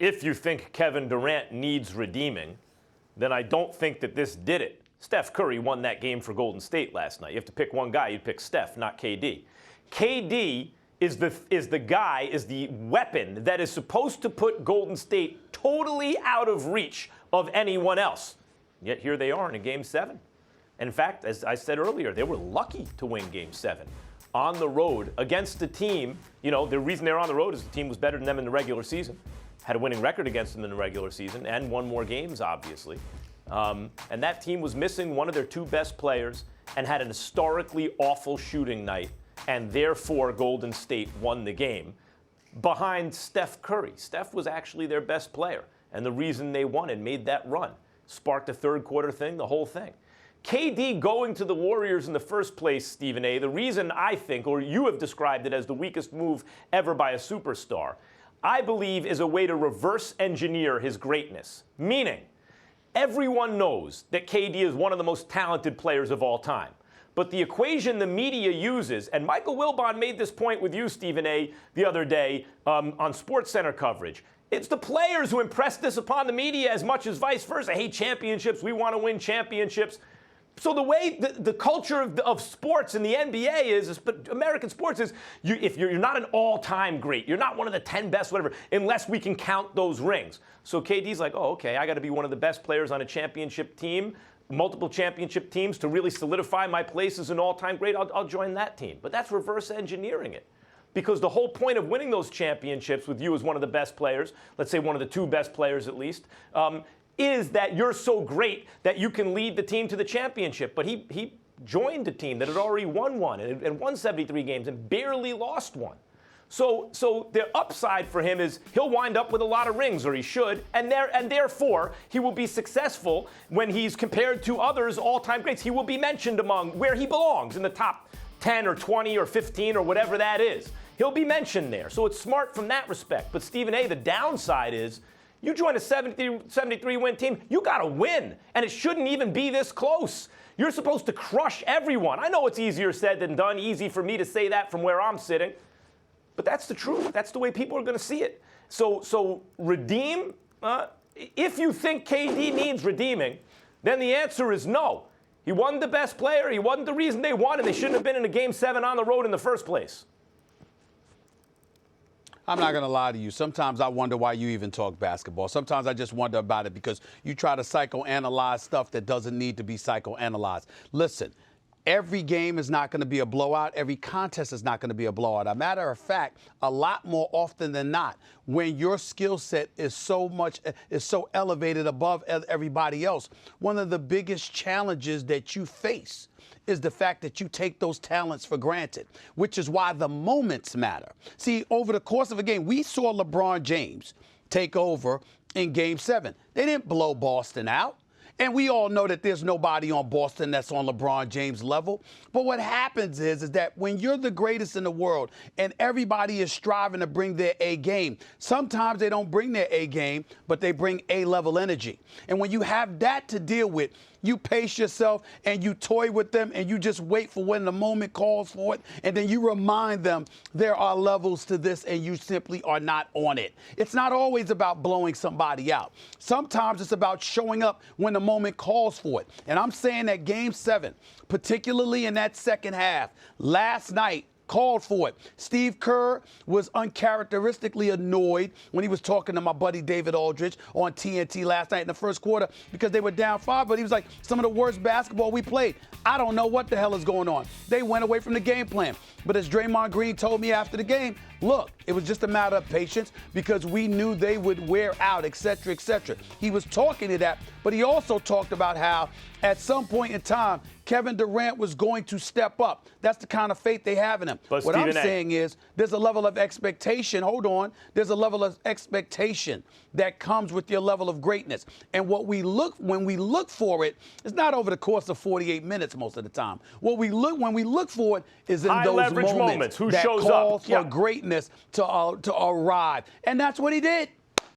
if you think Kevin Durant needs redeeming, then I don't think that this did it. Steph Curry won that game for Golden State last night. You have to pick one guy, you'd pick Steph, not KD. KD is the weapon that is supposed to put Golden State totally out of reach of anyone else. Yet here they are in a Game 7. In fact, as I said earlier, they were lucky to win Game 7 on the road against a team. The reason they're on the road is the team was better than them in the regular season, had a winning record against them in the regular season, and won more games, obviously. And that team was missing one of their two best players and had an historically awful shooting night, and therefore Golden State won the game behind Steph Curry. Steph was actually their best player, and the reason they won and made that run, sparked the third quarter thing, the whole thing. KD going to the Warriors in the first place, Stephen A., the reason I think, or you have described it as the weakest move ever by a superstar, I believe is a way to reverse engineer his greatness. Meaning, everyone knows that KD is one of the most talented players of all time. But the equation the media uses, and Michael Wilbon made this point with you, Stephen A., the other day on SportsCenter coverage, it's the players who impress this upon the media as much as vice versa. Hey, championships, we want to win championships. So the way the culture of sports in the NBA but American sports is, if you're not an all-time great, you're not one of the 10 best, whatever, unless we can count those rings. So KD's like, oh, okay, I got to be one of the best players on a championship team, multiple championship teams to really solidify my place as an all-time great. I'll join that team. But that's reverse engineering it. Because the whole point of winning those championships with you as one of the best players, let's say one of the two best players at least, is that you're so great that you can lead the team to the championship. But he joined a team that had already won one and won 73 games and barely lost one. So the upside for him is he'll wind up with a lot of rings, or he should, and therefore he will be successful when he's compared to others all-time greats. He will be mentioned among where he belongs in the top 10 or 20 or 15 or whatever that is. He'll be mentioned there. So it's smart from that respect. But Stephen A., the downside is, you join a 73-win team, you got to win. And it shouldn't even be this close. You're supposed to crush everyone. I know it's easier said than done, easy for me to say that from where I'm sitting. But that's the truth. That's the way people are going to see it. So redeem, if you think KD needs redeeming, then the answer is no. He wasn't the best player. He wasn't the reason they won, and they shouldn't have been in a Game 7 on the road in the first place. I'm not going to lie to you. Sometimes I wonder why you even talk basketball. Sometimes I just wonder about it because you try to psychoanalyze stuff that doesn't need to be psychoanalyzed. Listen, every game is not going to be a blowout. Every contest is not going to be a blowout. As a matter of fact, a lot more often than not, when your skill set is so elevated above everybody else, one of the biggest challenges that you face is the fact that you take those talents for granted, which is why the moments matter. See, over the course of a game, we saw LeBron James take over in Game 7. They didn't blow Boston out. And we all know that there's nobody on Boston that's on LeBron James' level. But what happens is that when you're the greatest in the world and everybody is striving to bring their A game, sometimes they don't bring their A game, but they bring A-level energy. And when you have that to deal with, you pace yourself and you toy with them and you just wait for when the moment calls for it. And then you remind them there are levels to this and you simply are not on it. It's not always about blowing somebody out. Sometimes it's about showing up when the moment calls for it. And I'm saying that Game 7, particularly in that second half, last night, called for it. Steve Kerr was uncharacteristically annoyed when he was talking to my buddy David Aldridge on TNT last night in the first quarter because they were down 5, but he was like, some of the worst basketball we played. I don't know what the hell is going on. They went away from the game plan. But as Draymond Green told me after the game, look, it was just a matter of patience because we knew they would wear out, et cetera, et cetera. He was talking to that, but he also talked about how at some point in time, Kevin Durant was going to step up. That's the kind of faith they have in him. But what I'm Stephen A. saying is there's a level of expectation. Hold on. There's a level of expectation that comes with your level of greatness. And when we look for it, it's not over the course of 48 minutes most of the time. When we look for it is in those moments Who that shows call up for greatness to arrive. And that's what he did.